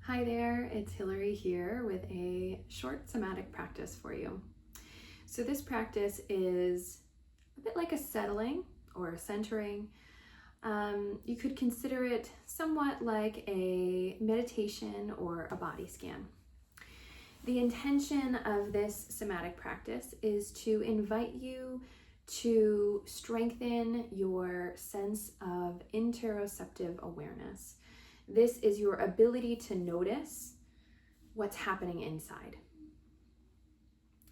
Hi there, it's Hillary here with a short somatic practice for you. So this practice is a bit like a settling or a centering. You could consider it somewhat like a meditation or a body scan. The intention of this somatic practice is to invite you to strengthen your sense of interoceptive awareness. This is your ability to notice what's happening inside.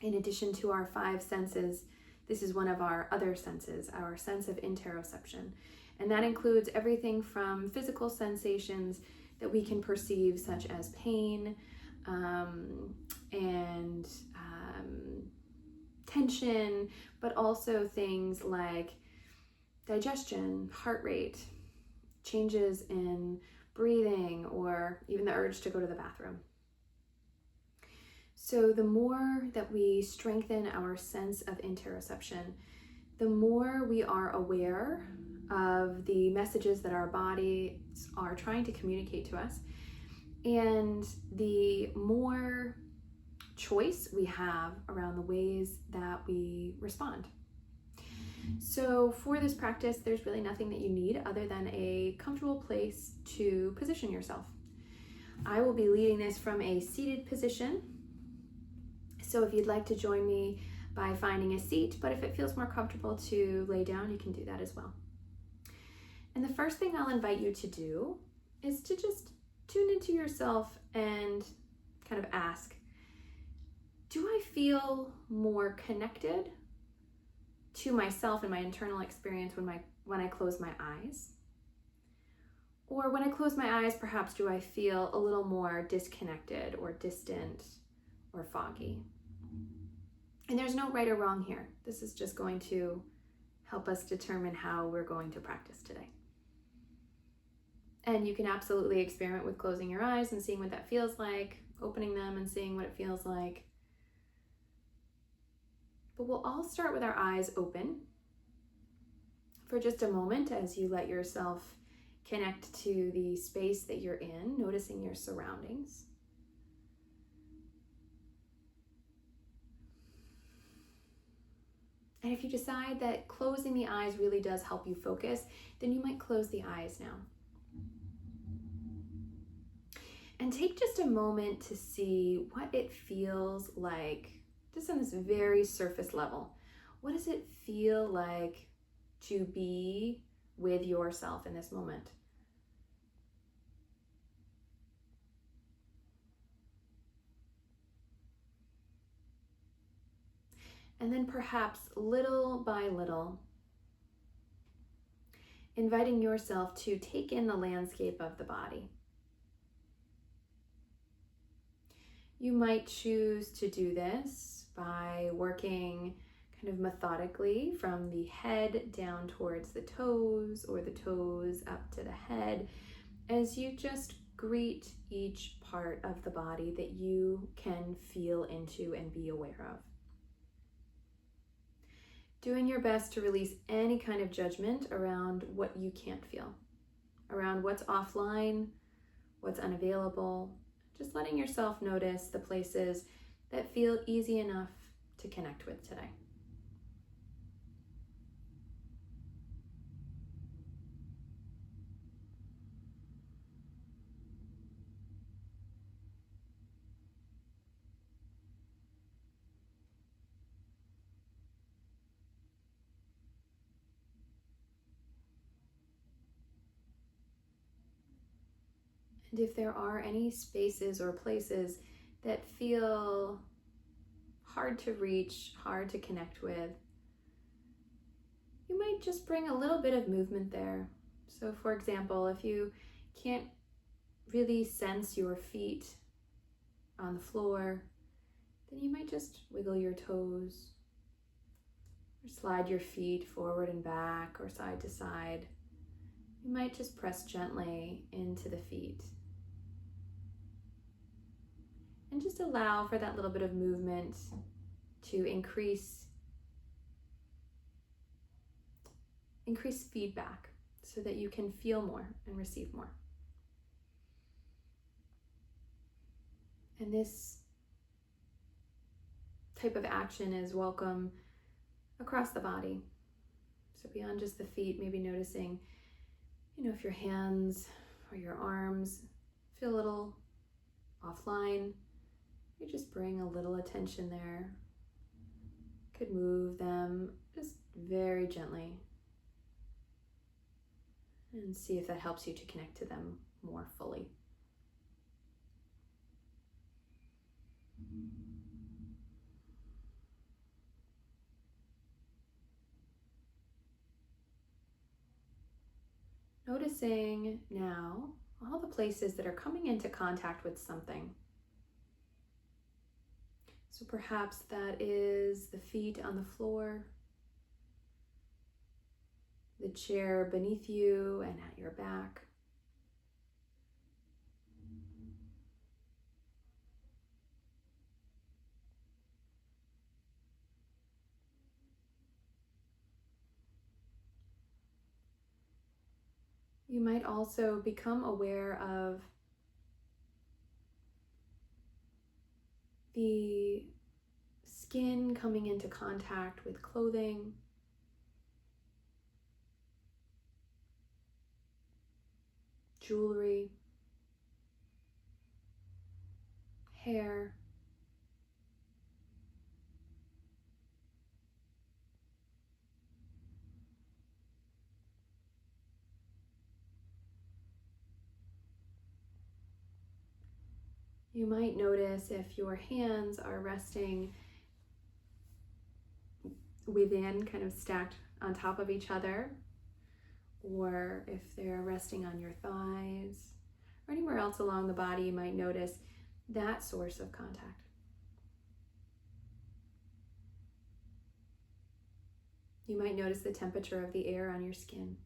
In addition to our five senses, this is one of our other senses, our sense of interoception. And that includes everything from physical sensations that we can perceive, such as pain and tension, but also things like digestion, heart rate, changes in breathing, or even the urge to go to the bathroom. So the more that we strengthen our sense of interoception, the more we are aware of the messages that our bodies are trying to communicate to us, and the more choice we have around the ways that we respond. So for this practice, there's really nothing that you need other than a comfortable place to position yourself. I will be leading this from a seated position. So if you'd like to join me by finding a seat, but if it feels more comfortable to lay down, you can do that as well. And the first thing I'll invite you to do is to just tune into yourself and kind of ask, do I feel more connected to myself and my internal experience when I close my eyes? Or when I close my eyes, perhaps do I feel a little more disconnected or distant or foggy? And there's no right or wrong here. This is just going to help us determine how we're going to practice today. And you can absolutely experiment with closing your eyes and seeing what that feels like, opening them and seeing what it feels like. But we'll all start with our eyes open for just a moment as you let yourself connect to the space that you're in, noticing your surroundings. And if you decide that closing the eyes really does help you focus, then you might close the eyes now. And take just a moment to see what it feels like, just on this very surface level. What does it feel like to be with yourself in this moment? And then perhaps little by little, inviting yourself to take in the landscape of the body. You might choose to do this by working kind of methodically from the head down towards the toes, or the toes up to the head, as you just greet each part of the body that you can feel into and be aware of. Doing your best to release any kind of judgment around what you can't feel, around what's offline, what's unavailable, just letting yourself notice the places that feel easy enough to connect with today. And if there are any spaces or places that feel hard to reach, hard to connect with, you might just bring a little bit of movement there. So for example, if you can't really sense your feet on the floor, then you might just wiggle your toes or slide your feet forward and back or side to side. You might just press gently into the feet. And just allow for that little bit of movement to increase feedback so that you can feel more and receive more. And this type of action is welcome across the body. So beyond just the feet, maybe noticing, if your hands or your arms feel a little offline, you just bring a little attention there. Could move them just very gently and see if that helps you to connect to them more fully. Noticing now all the places that are coming into contact with something. So perhaps that is the feet on the floor, the chair beneath you and at your back. You might also become aware of the skin coming into contact with clothing, jewelry, hair. You might notice if your hands are resting within, kind of stacked on top of each other, or if they're resting on your thighs, or anywhere else along the body. You might notice that source of contact. You might notice the temperature of the air on your skin.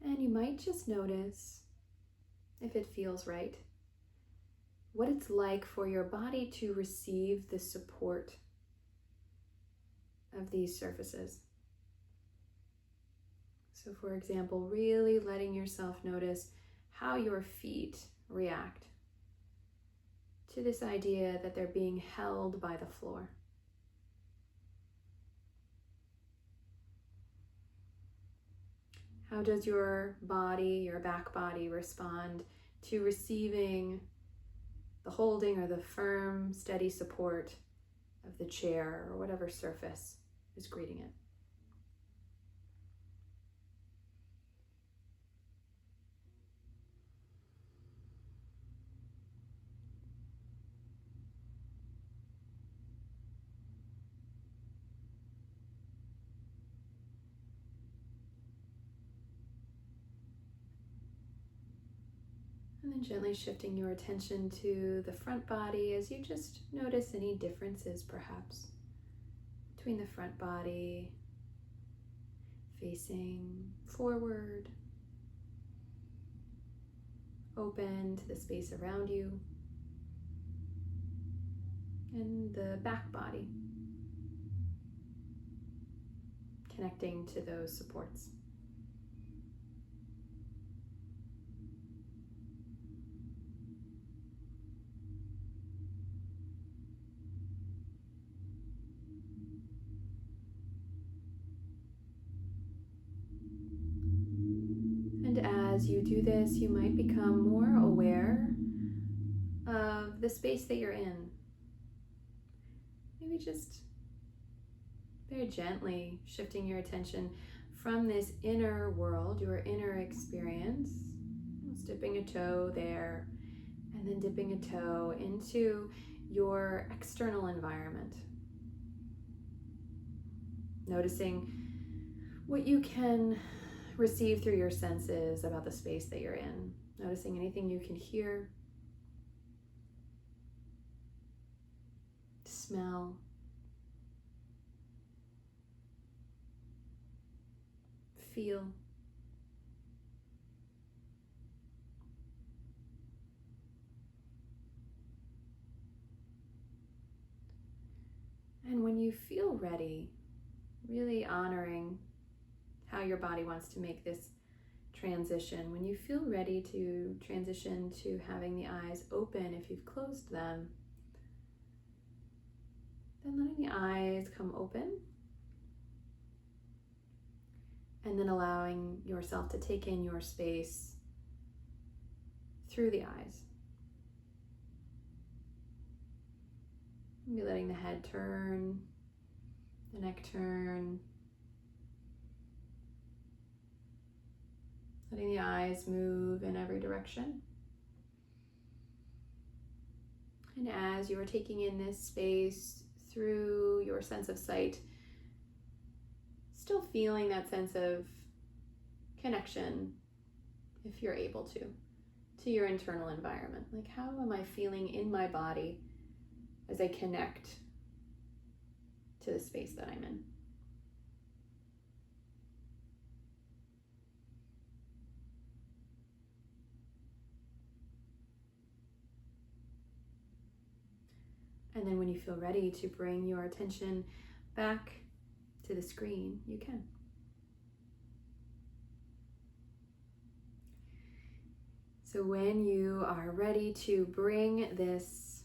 And you might just notice, if it feels right, what it's like for your body to receive the support of these surfaces. So for example, really letting yourself notice how your feet react to this idea that they're being held by the floor. How does your body, your back body, respond to receiving the holding or the firm, steady support of the chair or whatever surface is greeting it? And then gently shifting your attention to the front body as you just notice any differences perhaps between the front body facing forward, open to the space around you, and the back body connecting to those supports. And as you do this, you might become more aware of the space that you're in. Maybe just very gently shifting your attention from this inner world, your inner experience, dipping a toe there, and then dipping a toe into your external environment. Noticing what you can receive through your senses about the space that you're in. Noticing anything you can hear, smell, feel. when you feel ready, really honoring how your body wants to make this transition, when you feel ready to transition to having the eyes open if you've closed them, then letting the eyes come open and then allowing yourself to take in your space through the eyes. Maybe letting the head turn, the neck turn, letting the eyes move in every direction. And as you are taking in this space through your sense of sight, still feeling that sense of connection, if you're able to your internal environment. Like, how am I feeling in my body as I connect to the space that I'm in? And then when you feel ready to bring your attention back to the screen, you can. So when you are ready to bring this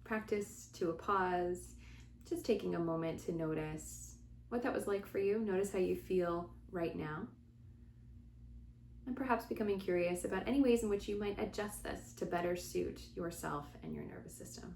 practice to a pause, just taking a moment to notice what that was like for you. Notice how you feel right now. And perhaps becoming curious about any ways in which you might adjust this to better suit yourself and your nervous system.